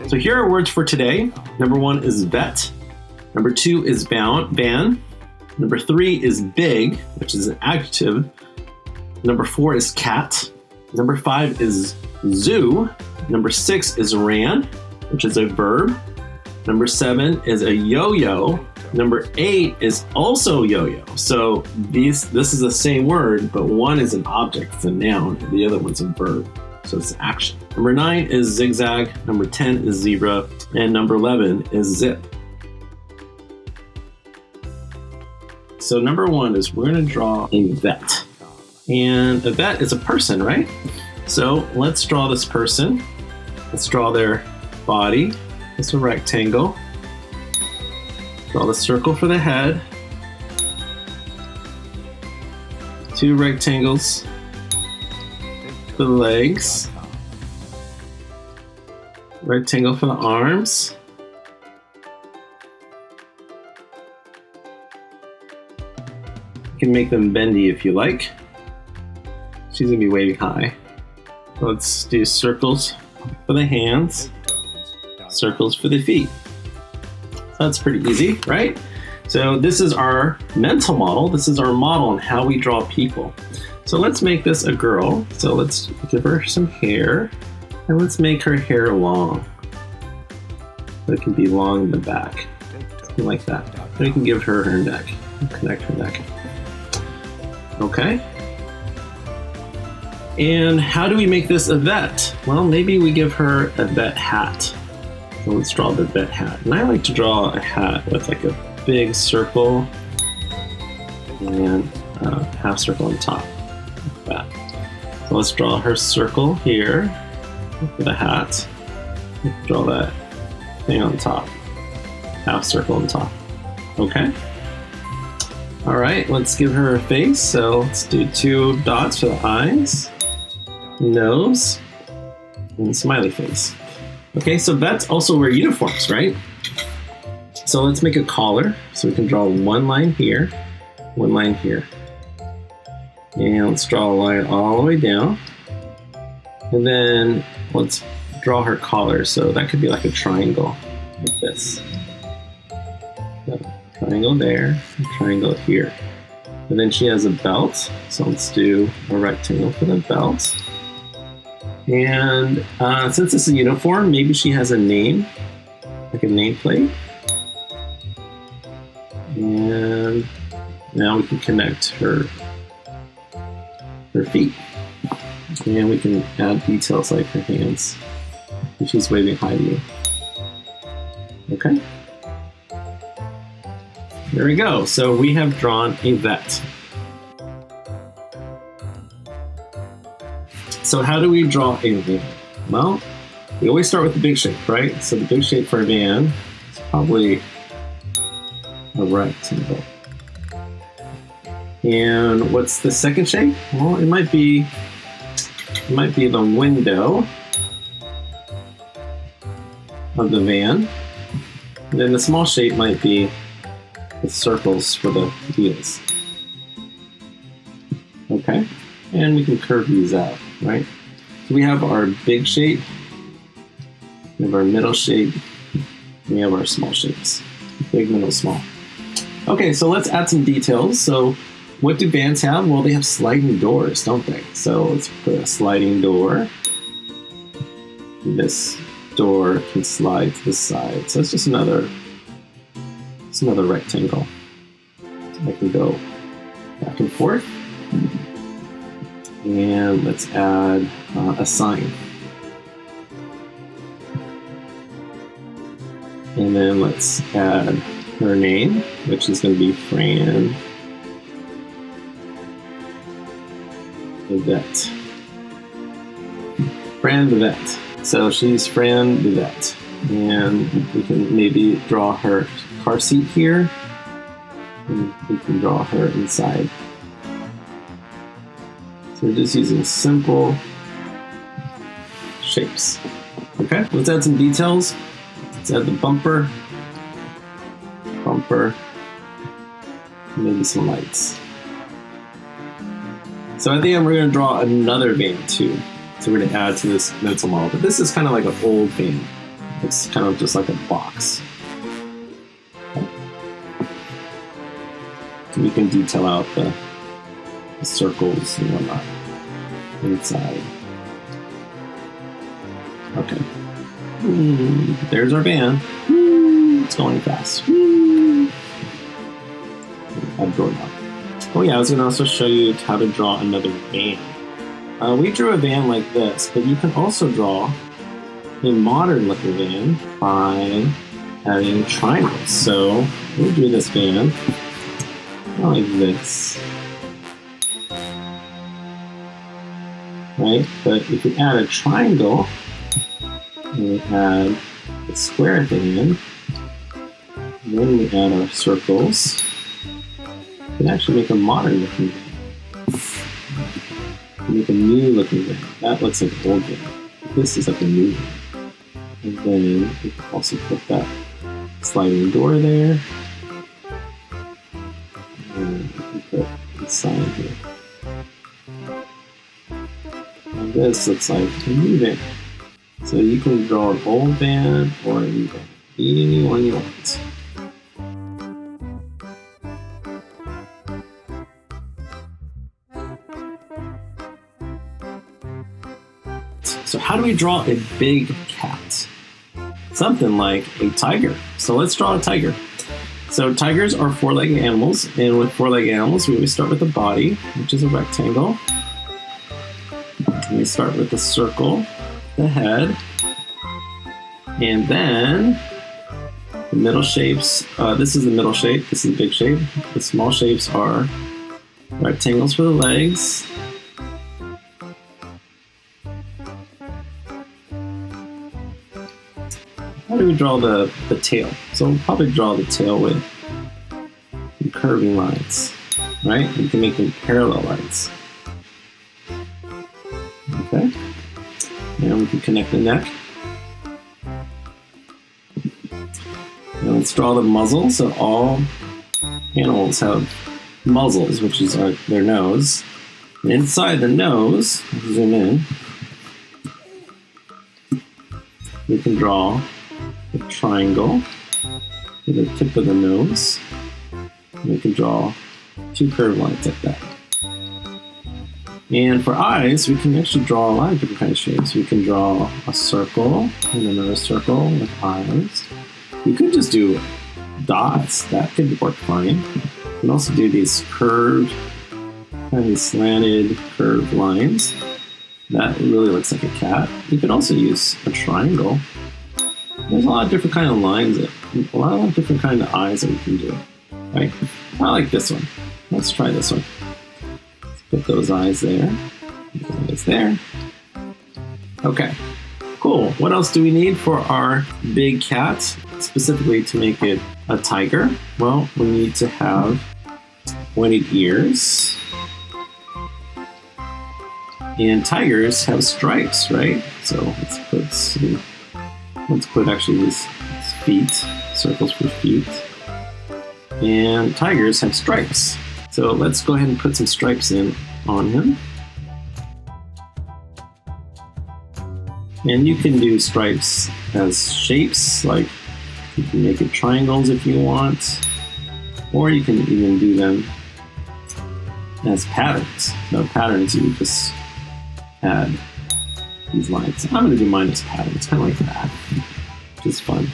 So here are words for today. Number 1 is vet. Number 2 is van. Number 3 is big, which is an adjective. Number 4 is cat. Number 5 is zoo. Number 6 is ran, which is a verb. Number 7 is a yo-yo. Number 8 is also yo-yo. So this is the same word, but one is an object, it's a noun, and the other one's a verb. So it's action. Number 9 is zigzag. Number 10 is zebra. And number 11 is zip. So number 1 is we're going to draw a vet. And a vet is a person, right? So let's draw this person. Let's draw their body. It's a rectangle. Draw the circle for the head. 2 rectangles for the legs. Rectangle for the arms. You can make them bendy if you like. She's gonna be waving high. Let's do circles for the hands, circles for the feet. So that's pretty easy, right? So this is our mental model. This is our model on how we draw people. So let's make this a girl. So let's give her some hair, and let's make her hair long. So it can be long in the back, something like that. And we can give her her neck, connect her neck. Okay. And how do we make this a vet? Well, maybe we give her a vet hat. So let's draw the vet hat. And I like to draw a hat with like a big circle and a half circle on top, like that. So let's draw her circle here for the hat. Draw that thing on top, half circle on top. Okay. All right, let's give her a face. So let's do 2 dots for the eyes, nose, and smiley face. Okay, so vets also wear uniforms, right? So let's make a collar. So we can draw 1 line here, 1 line here. And let's draw a line all the way down. And then let's draw her collar. So that could be like a triangle, like this. So, triangle there, triangle here. And then she has a belt. So let's do a rectangle for the belt. And since it's a uniform, maybe she has a name, like a nameplate. And now we can connect her feet. And we can add details like her hands. And she's waving hi to you. Okay. There we go. So we have drawn a vet. So how do we draw a van? Well, we always start with the big shape, right? So the big shape for a van is probably a rectangle. And what's the second shape? Well, it might be the window of the van. And then the small shape might be the circles for the wheels. Okay, and we can curve these out, right? So we have our big shape, we have our middle shape, and we have our small shapes. Big, middle, small. Okay, so let's add some details. So what do vans have? Well, they have sliding doors, don't they? So let's put a sliding door. This door can slide to the side. So it's just another rectangle. I can go back and forth. And let's add a sign. And then let's add her name, which is going to be Fran the vet. Fran the vet. So she's Fran the vet. And we can maybe draw her car seat here. And we can draw her inside. So we're just using simple shapes. Okay, let's add some details. Let's add the bumper, and maybe some lights. So at the end, we're going to draw another van too. So we're going to add to this mental model. But this is kind of like an old van. It's kind of just like a box. So we can detail out the circles and whatnot inside. Okay. There's our van. It's going fast. I've drawn up. Oh yeah, I was going to also show you how to draw another van. We drew a van like this, but you can also draw a modern looking van by adding triangles. So we drew this van like this. Right? But if we add a triangle, and we add the square at the end, and then we add our circles, we can actually make a modern looking van. Make a new looking van. That looks like an old van. This is like a new van. And then we can also put that sliding door there. And we can put the sign here. And this looks like a new van. So you can draw an old van or a new van. Any one you want. So how do we draw a big cat? Something like a tiger. So let's draw a tiger. So tigers are four-legged animals, and with four-legged animals, we always start with the body, which is a rectangle. And we start with the circle, the head, and then the middle shapes. This is the middle shape. This is the big shape. The small shapes are rectangles for the legs. How do we draw the tail? So we'll probably draw the tail with curving lines, right? We can make them parallel lines. Okay. Now we can connect the neck. Now let's draw the muzzle. So all animals have muzzles, which is their nose. And inside the nose, zoom in, we can draw a triangle with the tip of the nose. And we can draw two curved lines like that. And for eyes, we can actually draw a lot of different kinds of shapes. We can draw a circle and another circle with eyes. We could just do dots. That could work fine. We can also do these curved, kind of these slanted, curved lines. That really looks like a cat. You could also use a triangle. There's a lot of different kind of lines, a lot of different kind of eyes that we can do, right? I like this one. Let's try this one. Let's put those eyes there, those eyes there. Okay, cool. What else do we need for our big cat, specifically to make it a tiger? Well, we need to have pointed ears. And tigers have stripes, right? So let's put actually these feet, circles for feet. And tigers have stripes. So let's go ahead and put some stripes in on him. And you can do stripes as shapes, like you can make it triangles if you want, or you can even do them as patterns. So patterns, you just add these lines. I'm going to do mine as patterns, kind of like that, which is fun.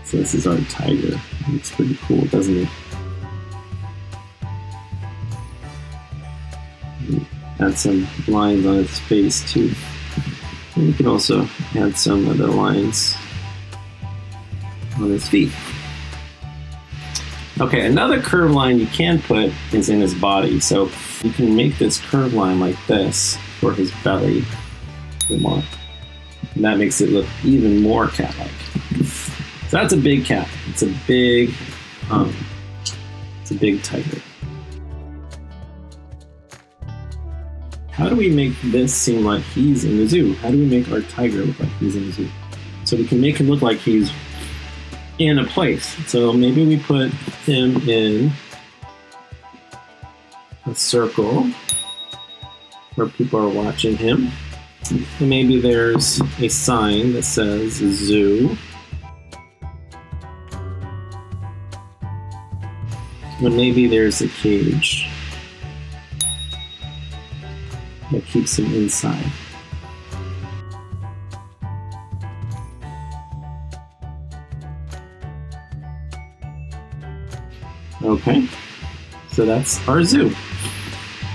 So this is our tiger. It's pretty cool, doesn't it? Add some lines on its face too. And you can also add some of the lines on his feet. Okay, another curved line you can put is in his body. So you can make this curved line like this for his belly if you want. And that makes it look even more cat-like. So that's a big cat. It's a big tiger. How do we make this seem like he's in the zoo? How do we make our tiger look like he's in the zoo? So we can make him look like he's in a place. So maybe we put him in a circle where people are watching him. And maybe there's a sign that says zoo. And maybe there's a cage that keeps him inside. Okay, so that's our zoo.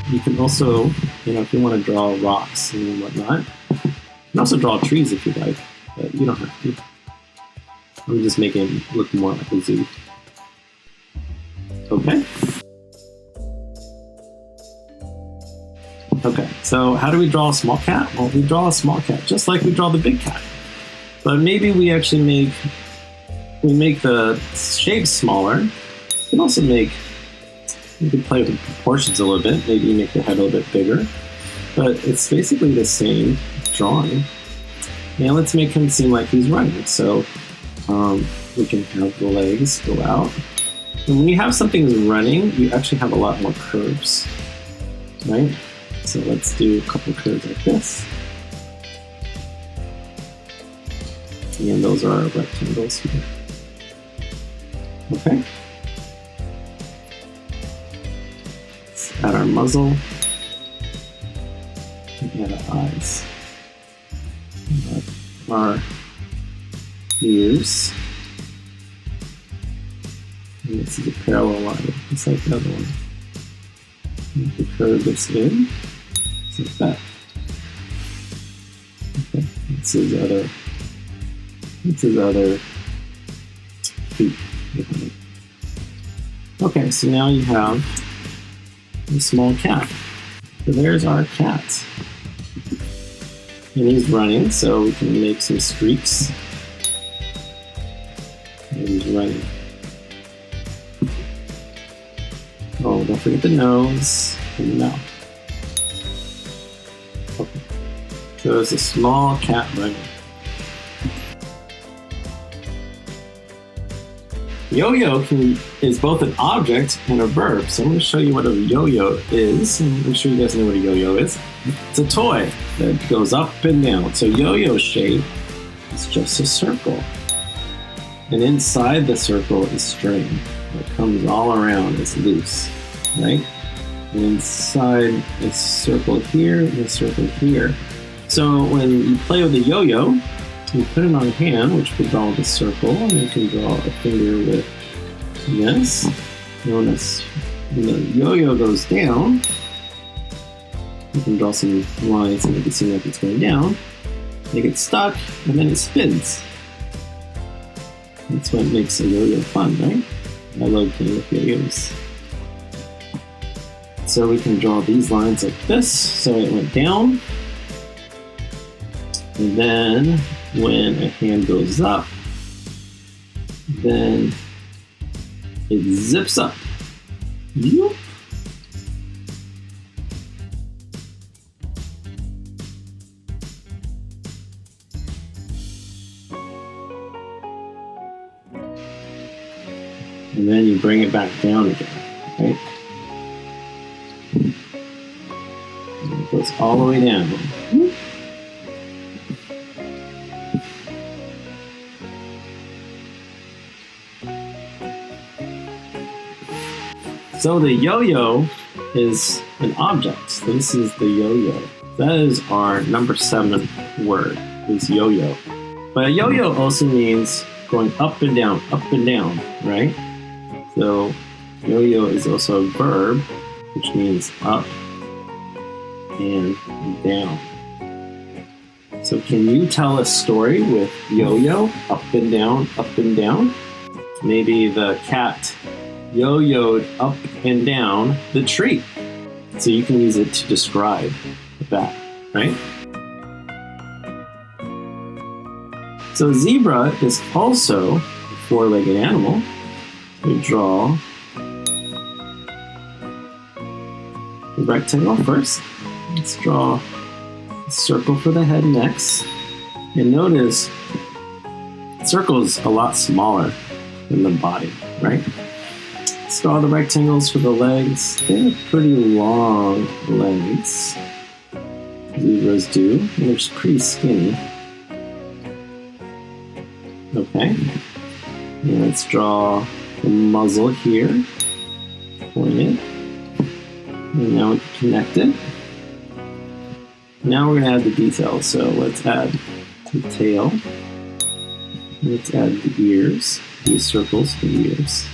You can also, if you want to draw rocks and whatnot, you can also draw trees if you like, but you don't have to. I'm just making it look more like a zoo. Okay. Okay, so how do we draw a small cat? Well, we draw a small cat just like we draw the big cat. But maybe we actually make the shape smaller. We can also you can play with the proportions a little bit. Maybe you make the head a little bit bigger. But it's basically the same drawing. Now let's make him seem like he's running. So we can have the legs go out. And when you have something running, you actually have a lot more curves, right? So let's do a couple curves like this. And those are our rectangles here. Okay. Let's add our muzzle. And add our eyes. Our ears. And this is a parallel line, just like the other one. And the curve gets in, just like that. Okay, this is other feet. Okay, so now you have a small cat. So there's our cat. And he's running, so we can make some streaks. And he's running. Oh, don't forget the nose and the mouth. Okay. So there's a small cat running. Yo-yo is both an object and a verb. So I'm going to show you what a yo-yo is. And I'm sure you guys know what a yo-yo is. It's a toy that goes up and down. So yo-yo shape is just a circle. And inside the circle is string. It comes all around, it's loose, right? And inside a circle here and a circle here. So when you play with a yo-yo, you put it on a hand, which could draw with a circle, and you can draw a finger with this. Notice when the yo-yo goes down, you can draw some lines and make it seem like it's going down. It gets stuck, and then it spins. That's what makes a yo-yo fun, right? I love playing with yo-yos. So we can draw these lines like this. So it went down. And then when a hand goes up, then it zips up. Yoop. And then you bring it back down again, right? And it goes all the way down. So the yo-yo is an object. So this is the yo-yo. That is our number 7 word, is yo-yo. But a yo-yo also means going up and down, right? So yo-yo is also a verb, which means up and down. So can you tell a story with yo-yo, up and down? Maybe the cat yo-yoed up and down the tree. So you can use it to describe that, right? So zebra is also a 4-legged animal. We draw the rectangle first. Let's draw a circle for the head next. And notice the circle is a lot smaller than the body, right? Let's draw the rectangles for the legs. They have pretty long legs. zebras do. And they're just pretty skinny. Okay. And let's draw the muzzle here. Pointed. And now we can connect it. Now we're going to add the details. So let's add the tail. Let's add the ears. These circles for the ears.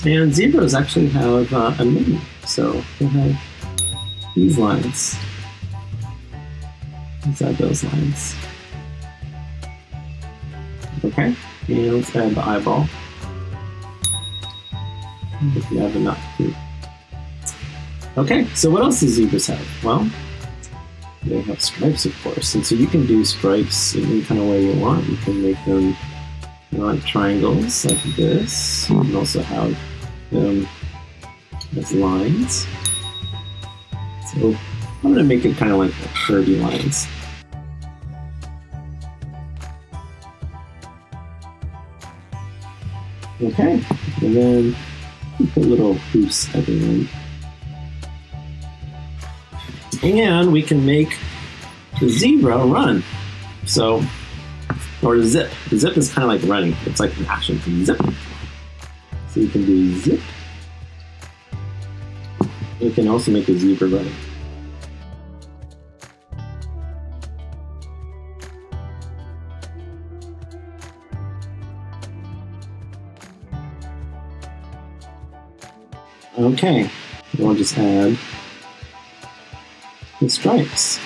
And zebras actually have a name. So we'll have these lines. Let's add those lines. Okay, and let's add the eyeball. If we have enough too. Okay, so what else do zebras have? Well, they have stripes, of course, and so you can do stripes in any kind of way you want. You can make them like triangles like this. You can also have them as lines. So I'm going to make it kind of like curvy lines. Okay, and then put little hoops at the end. And we can make the zebra run. So, or zip. The zip is kind of like running. It's like an action. Zip. So you can do zip. You can also make a zebra running. Okay, we'll just add the stripes.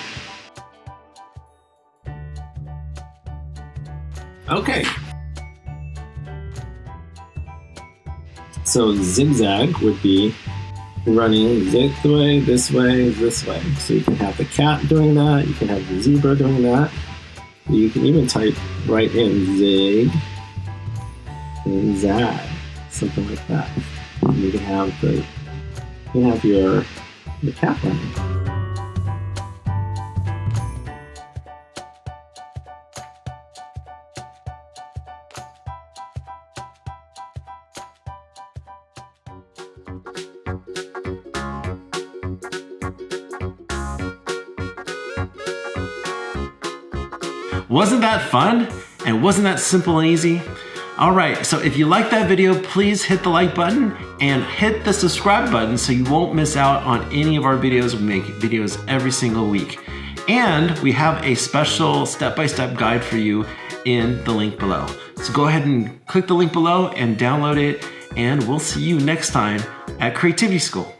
Okay. So zigzag would be running this way. So you can have the cat doing that, you can have the zebra doing that. You can even type right in zig and zag, something like that. And you can have your cat running. Wasn't that fun? And wasn't that simple and easy? All right, so if you like that video, please hit the like button and hit the subscribe button so you won't miss out on any of our videos. We make videos every single week. And we have a special step-by-step guide for you in the link below. So go ahead and click the link below and download it, and we'll see you next time at Creativity School.